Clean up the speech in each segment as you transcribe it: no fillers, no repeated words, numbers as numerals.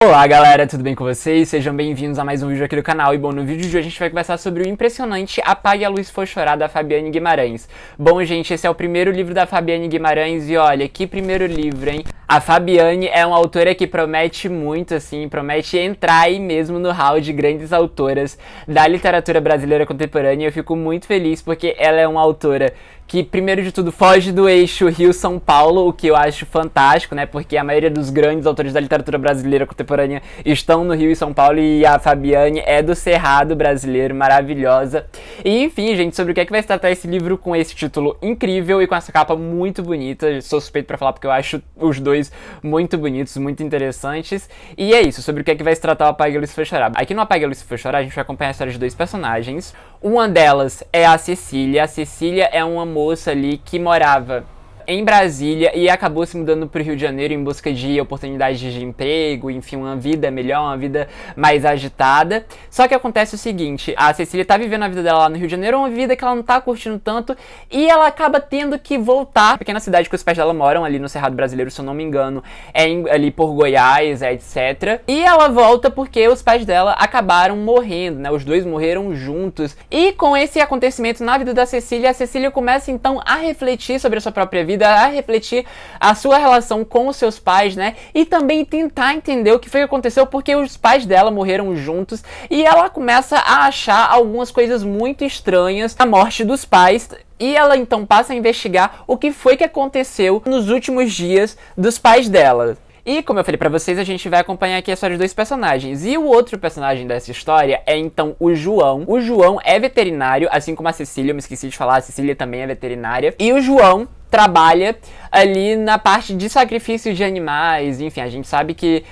Olá galera, tudo bem com vocês? Sejam bem-vindos a mais um vídeo aqui do canal. E bom, no vídeo de hoje a gente vai conversar sobre o impressionante Apague a Luz Se For Chorar, da Fabiane Guimarães. Bom, gente, esse é o primeiro livro da Fabiane Guimarães e olha, que primeiro livro, hein? A Fabiane é uma autora que promete muito, assim, promete entrar aí mesmo no hall de grandes autoras da literatura brasileira contemporânea. Eu fico muito feliz porque ela é uma autora que, primeiro de tudo, foge do eixo Rio-São Paulo, o que eu acho fantástico, né? Porque a maioria dos grandes autores da literatura brasileira contemporânea estão no Rio e São Paulo, e a Fabiane é do Cerrado brasileiro, maravilhosa. E, enfim, gente, sobre o que é que vai se tratar esse livro com esse título incrível e com essa capa muito bonita. Sou suspeito pra falar porque eu acho os dois muito bonitos, muito interessantes. E é isso, sobre o que é que vai se tratar o Apague a Luz Se For Chorar. Aqui no Apague a Luz Se For Chorar, a gente vai acompanhar a história de dois personagens. Uma delas é a Cecília. A Cecília é uma moça ali que morava em Brasília e acabou se mudando para o Rio de Janeiro em busca de oportunidades de emprego, enfim, uma vida melhor, uma vida mais agitada. Só que acontece o seguinte, a Cecília tá vivendo a vida dela lá no Rio de Janeiro, uma vida que ela não tá curtindo tanto, e ela acaba tendo que voltar à pequena cidade que os pais dela moram, ali no Cerrado Brasileiro, se eu não me engano, ali por Goiás, etc. E ela volta porque os pais dela acabaram morrendo, né? Os dois morreram juntos. E com esse acontecimento na vida da Cecília, a Cecília começa então a refletir sobre a sua própria vida, a refletir a sua relação com os seus pais, né? E também tentar entender o que foi que aconteceu, porque os pais dela morreram juntos, e ela começa a achar algumas coisas muito estranhas na morte dos pais. E ela então passa a investigar o que foi que aconteceu nos últimos dias dos pais dela. E como eu falei pra vocês, a gente vai acompanhar aqui a história de dois personagens. E o outro personagem dessa história é então o João. O João é veterinário, assim como a Cecília, eu me esqueci de falar, a Cecília também é veterinária. E o João trabalha ali na parte de sacrifício de animais, enfim, a gente sabe que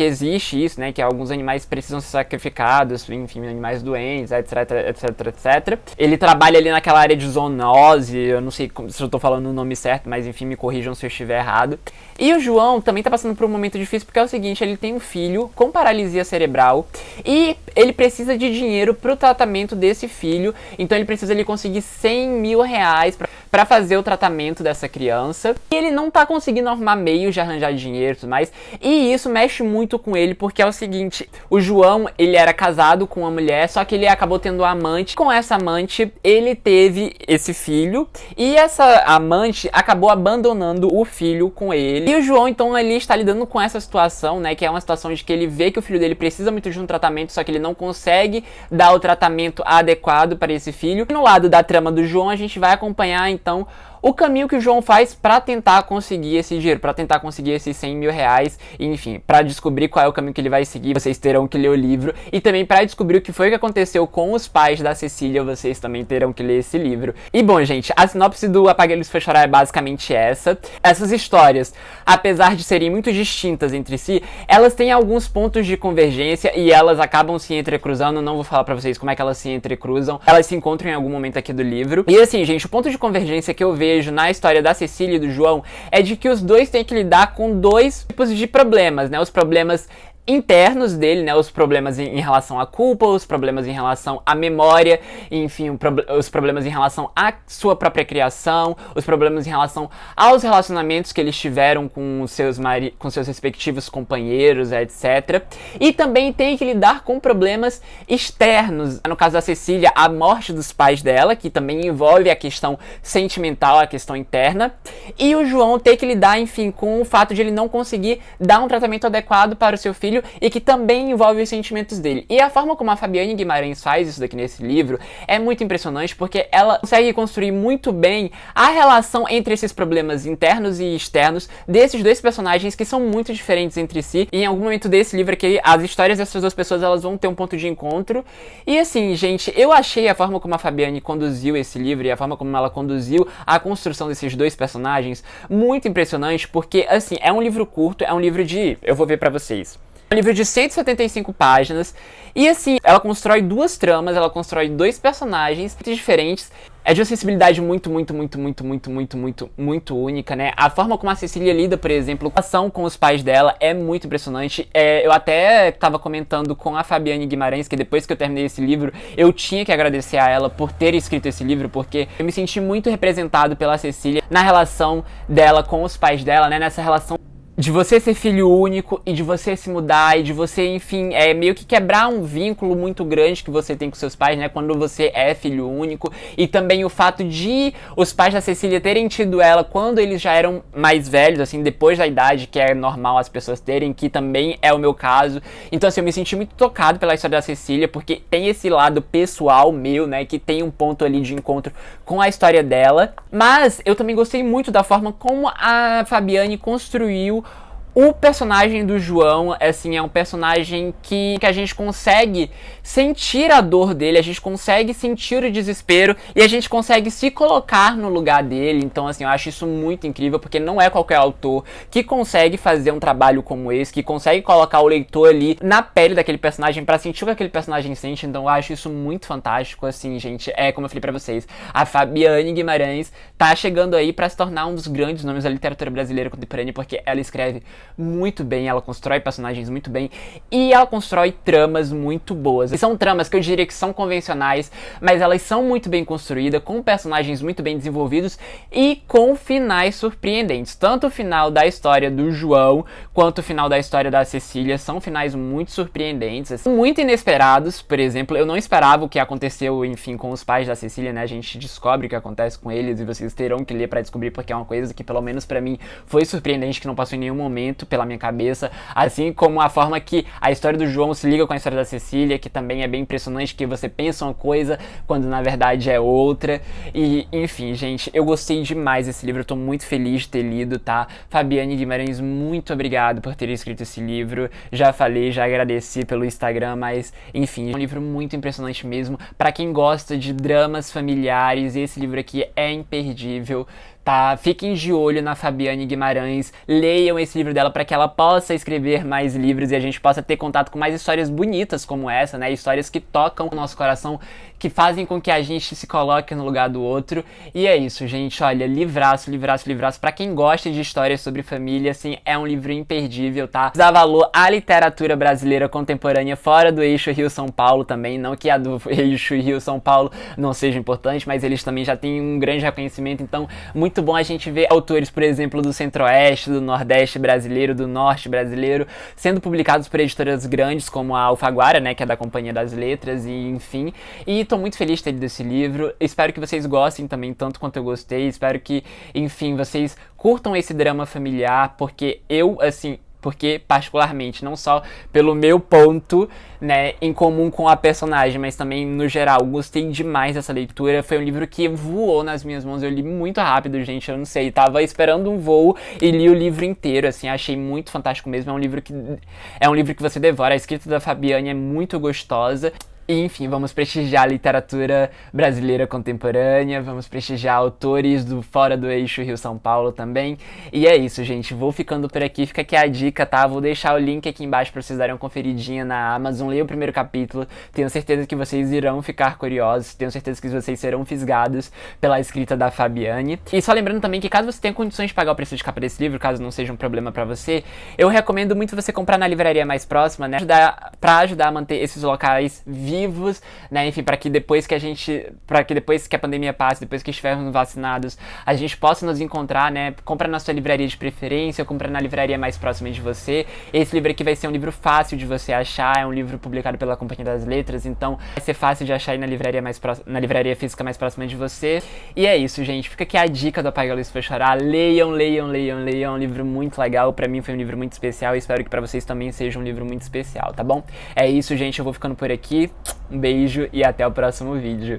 existe isso, né, que alguns animais precisam ser sacrificados, enfim, animais doentes, etc, etc, etc. Ele trabalha ali naquela área de zoonose, eu não sei se eu tô falando o nome certo, mas enfim, me corrijam se eu estiver errado. E o João também tá passando por um momento difícil, porque é o seguinte, ele tem um filho com paralisia cerebral, e ele precisa de dinheiro pro tratamento desse filho, então ele precisa ali conseguir 100 mil reais pra fazer o tratamento dessa criança, e ele não tá conseguindo arrumar meios de arranjar dinheiro e tudo mais, e isso mexe muito com ele, porque é o seguinte, o João, ele era casado com uma mulher, só que ele acabou tendo uma amante. Com essa amante, ele teve esse filho, e essa amante acabou abandonando o filho com ele. E o João, então, ele está lidando com essa situação, né, que é uma situação de que ele vê que o filho dele precisa muito de um tratamento, só que ele não consegue dar o tratamento adequado para esse filho. E no lado da trama do João, a gente vai acompanhar, então, o caminho que o João faz pra tentar conseguir esse dinheiro, pra tentar conseguir esses 100 mil reais, enfim, pra descobrir qual é o caminho que ele vai seguir, vocês terão que ler o livro, e também pra descobrir o que foi que aconteceu com os pais da Cecília, vocês também terão que ler esse livro. E bom, gente, a sinopse do Apague a Luz Se For Chorar é basicamente essa. Essas histórias, apesar de serem muito distintas entre si, elas têm alguns pontos de convergência e elas acabam se entrecruzando. Não vou falar pra vocês como é que elas se entrecruzam, elas se encontram em algum momento aqui do livro. E assim, gente, o ponto de convergência que eu vejo na história da Cecília e do João é de que os dois têm que lidar com dois tipos de problemas, né? Os problemas internos dele, né, os problemas em relação à culpa, os problemas em relação à memória, enfim, os problemas em relação à sua própria criação, os problemas em relação aos relacionamentos que eles tiveram com seus respectivos companheiros, etc. E também tem que lidar com problemas externos, no caso da Cecília, a morte dos pais dela, que também envolve a questão sentimental, a questão interna, e o João tem que lidar, enfim, com o fato de ele não conseguir dar um tratamento adequado para o seu filho, e que também envolve os sentimentos dele. E a forma como a Fabiane Guimarães faz isso daqui nesse livro é muito impressionante, porque ela consegue construir muito bem a relação entre esses problemas internos e externos desses dois personagens que são muito diferentes entre si. E em algum momento desse livro aqui, as histórias dessas duas pessoas, elas vão ter um ponto de encontro. E assim, gente, eu achei a forma como a Fabiane conduziu esse livro e a forma como ela conduziu a construção desses dois personagens muito impressionante, porque assim, é um livro curto, é um livro eu vou ver pra vocês. É um livro de 175 páginas, e assim, ela constrói duas tramas, ela constrói dois personagens muito diferentes. É de uma sensibilidade muito única, né? A forma como a Cecília lida, por exemplo, a ação com os pais dela é muito impressionante. Eu até tava comentando com a Fabiane Guimarães que depois que eu terminei esse livro, eu tinha que agradecer a ela por ter escrito esse livro, porque eu me senti muito representado pela Cecília na relação dela com os pais dela, né? Nessa relação de você ser filho único e de você se mudar e de você, enfim, meio que quebrar um vínculo muito grande que você tem com seus pais, né, quando você é filho único, e também o fato de os pais da Cecília terem tido ela quando eles já eram mais velhos, assim, depois da idade que é normal as pessoas terem, que também é o meu caso. Então, assim, eu me senti muito tocado pela história da Cecília, porque tem esse lado pessoal meu, né, que tem um ponto ali de encontro com a história dela, mas eu também gostei muito da forma como a Fabiane construiu o personagem do João. Assim, é um personagem que a gente consegue sentir a dor dele, a gente consegue sentir o desespero e a gente consegue se colocar no lugar dele. Então, assim, eu acho isso muito incrível, porque não é qualquer autor que consegue fazer um trabalho como esse, que consegue colocar o leitor ali na pele daquele personagem pra sentir o que aquele personagem sente. Então, eu acho isso muito fantástico. Assim, gente, como eu falei pra vocês, a Fabiane Guimarães tá chegando aí pra se tornar um dos grandes nomes da literatura brasileira contemporânea, porque ela escreve muito bem, ela constrói personagens muito bem e ela constrói tramas muito boas. E são tramas que eu diria que são convencionais, mas elas são muito bem construídas, com personagens muito bem desenvolvidos e com finais surpreendentes. Tanto o final da história do João quanto o final da história da Cecília são finais muito surpreendentes, assim, muito inesperados. Por exemplo, eu não esperava o que aconteceu, enfim, com os pais da Cecília, né? A gente descobre o que acontece com eles e vocês terão que ler pra descobrir, porque é uma coisa que, pelo menos pra mim, foi surpreendente, que não passou em nenhum momento pela minha cabeça, assim como a forma que a história do João se liga com a história da Cecília, que também é bem impressionante, que você pensa uma coisa quando na verdade é outra. E enfim, gente, eu gostei demais desse livro, eu tô muito feliz de ter lido, tá? Fabiane Guimarães, muito obrigado por ter escrito esse livro. Já falei, já agradeci pelo Instagram, mas enfim, é um livro muito impressionante mesmo. Pra quem gosta de dramas familiares, esse livro aqui é imperdível. Tá? Fiquem de olho na Fabiane Guimarães, leiam esse livro dela para que ela possa escrever mais livros e a gente possa ter contato com mais histórias bonitas como essa, né? Histórias que tocam o nosso coração, que fazem com que a gente se coloque no lugar do outro. E é isso, gente. Olha, livraço, livraço, livraço. Pra quem gosta de histórias sobre família, assim, é um livro imperdível, tá? Dá valor à literatura brasileira contemporânea fora do eixo Rio-São Paulo também. Não que a do eixo Rio-São Paulo não seja importante, mas eles também já têm um grande reconhecimento. Então, muito bom a gente ver autores, por exemplo, do Centro-Oeste, do Nordeste brasileiro, do Norte brasileiro, sendo publicados por editoras grandes como a Alfaguara, né, que é da Companhia das Letras, e enfim. E tô muito feliz de ter lido esse livro. Espero que vocês gostem também, tanto quanto eu gostei. Espero que, enfim, vocês curtam esse drama familiar, porque porque particularmente, não só pelo meu ponto, né, em comum com a personagem, mas também no geral, gostei demais dessa leitura. Foi um livro que voou nas minhas mãos, eu li muito rápido, gente, eu não sei, tava esperando um voo e li o livro inteiro, assim, achei muito fantástico mesmo. É um livro que você devora. A escrita da Fabiane é muito gostosa. E, enfim, vamos prestigiar a literatura brasileira contemporânea, vamos prestigiar autores do fora do eixo Rio-São Paulo também. E é isso, gente, vou ficando por aqui, fica aqui a dica, tá? Vou deixar o link aqui embaixo pra vocês darem uma conferidinha na Amazon, leiam o primeiro capítulo, tenho certeza que vocês irão ficar curiosos, tenho certeza que vocês serão fisgados pela escrita da Fabiane. E só lembrando também que caso você tenha condições de pagar o preço de capa desse livro, caso não seja um problema pra você, eu recomendo muito você comprar na livraria mais próxima, né? Pra ajudar a manter esses locais vivos, né, enfim, para que depois que a pandemia passe, depois que estivermos vacinados, a gente possa nos encontrar, né, compra na sua livraria de preferência, compra na livraria mais próxima de você. Esse livro aqui vai ser um livro fácil de você achar, é um livro publicado pela Companhia das Letras, então vai ser fácil de achar aí na livraria física mais próxima de você. E é isso, gente, fica aqui a dica do Apague a Luz Foi Chorar, leiam, é um livro muito legal, pra mim foi um livro muito especial e espero que pra vocês também seja um livro muito especial, tá bom? É isso, gente, eu vou ficando por aqui. Um beijo e até o próximo vídeo.